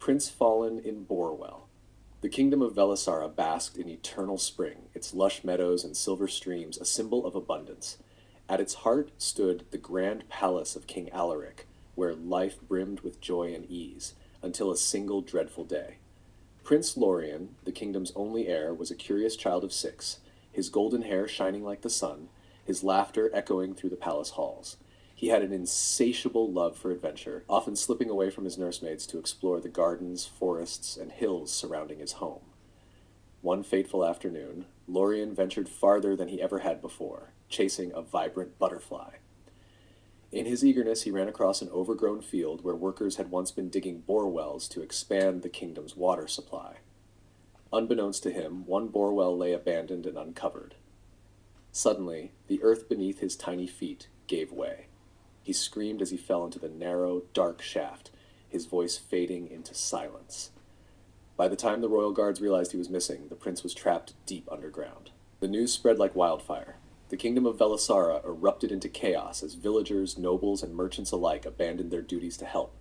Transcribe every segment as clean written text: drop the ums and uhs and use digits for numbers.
Prince fallen in Borewell. The kingdom of Velisara basked in eternal spring, its lush meadows and silver streams a symbol of abundance. At its heart stood the grand palace of King Alaric, where life brimmed with joy and ease, until a single dreadful day. Prince Lorien, the kingdom's only heir, was a curious child of 6, his golden hair shining like the sun, his laughter echoing through the palace halls. He had an insatiable love for adventure, often slipping away from his nursemaids to explore the gardens, forests, and hills surrounding his home. One fateful afternoon, Lorien ventured farther than he ever had before, chasing a vibrant butterfly. In his eagerness, he ran across an overgrown field where workers had once been digging bore wells to expand the kingdom's water supply. Unbeknownst to him, one bore well lay abandoned and uncovered. Suddenly, the earth beneath his tiny feet gave way. He screamed as he fell into the narrow, dark shaft, his voice fading into silence. By the time the royal guards realized he was missing, the prince was trapped deep underground. The news spread like wildfire. The kingdom of Velisara erupted into chaos as villagers, nobles, and merchants alike abandoned their duties to help.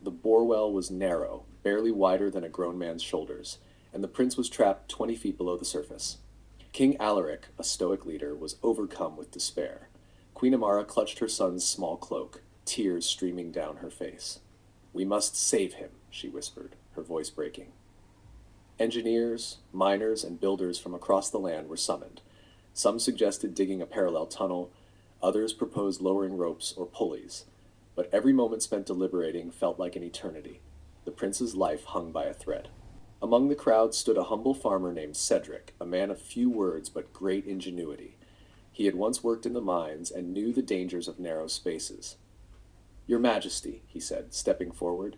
The Borewell was narrow, barely wider than a grown man's shoulders, and the prince was trapped 20 feet below the surface. King Alaric, a stoic leader, was overcome with despair. Queen Amara clutched her son's small cloak, tears streaming down her face. "We must save him," she whispered, her voice breaking. Engineers, miners, and builders from across the land were summoned. Some suggested digging a parallel tunnel, others proposed lowering ropes or pulleys, but every moment spent deliberating felt like an eternity. The prince's life hung by a thread. Among the crowd stood a humble farmer named Cedric, a man of few words but great ingenuity. He had once worked in the mines and knew the dangers of narrow spaces. "Your Majesty," he said, stepping forward,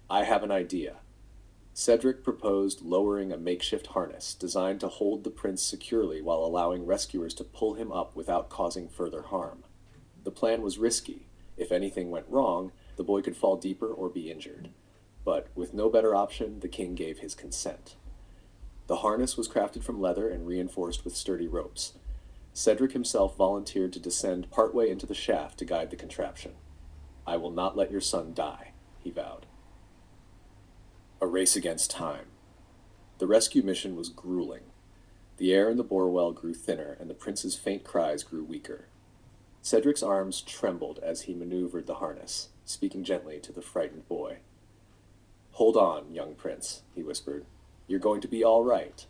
"I have an idea." Cedric proposed lowering a makeshift harness designed to hold the prince securely while allowing rescuers to pull him up without causing further harm. The plan was risky. If anything went wrong, the boy could fall deeper or be injured. But with no better option, the king gave his consent. The harness was crafted from leather and reinforced with sturdy ropes. Cedric himself volunteered to descend partway into the shaft to guide the contraption. "I will not let your son die," he vowed. A race against time. The rescue mission was grueling. The air in the Borewell grew thinner, and the prince's faint cries grew weaker. Cedric's arms trembled as he maneuvered the harness, speaking gently to the frightened boy. "Hold on, young prince," he whispered. "You're going to be all right."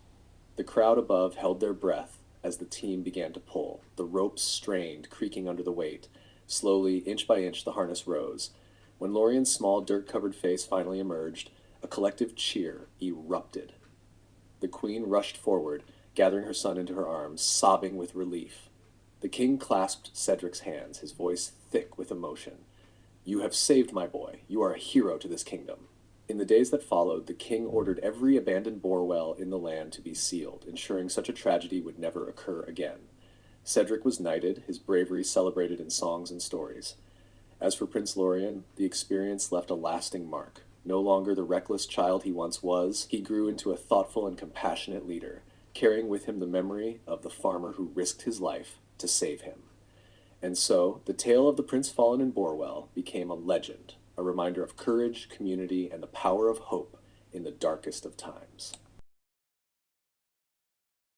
The crowd above held their breath as the team began to pull. The ropes strained, creaking under the weight. Slowly, inch by inch, the harness rose. When Lorien's small, dirt-covered face finally emerged, a collective cheer erupted. The queen rushed forward, gathering her son into her arms, sobbing with relief. The king clasped Cedric's hands, his voice thick with emotion. "You have saved my boy. You are a hero to this kingdom." In the days that followed, the king ordered every abandoned borewell in the land to be sealed, ensuring such a tragedy would never occur again. Cedric was knighted, his bravery celebrated in songs and stories. As for Prince Lorien, the experience left a lasting mark. No longer the reckless child he once was, he grew into a thoughtful and compassionate leader, carrying with him the memory of the farmer who risked his life to save him. And so, the tale of the prince fallen in Borewell became a legend, a reminder of courage, community, and the power of hope in the darkest of times.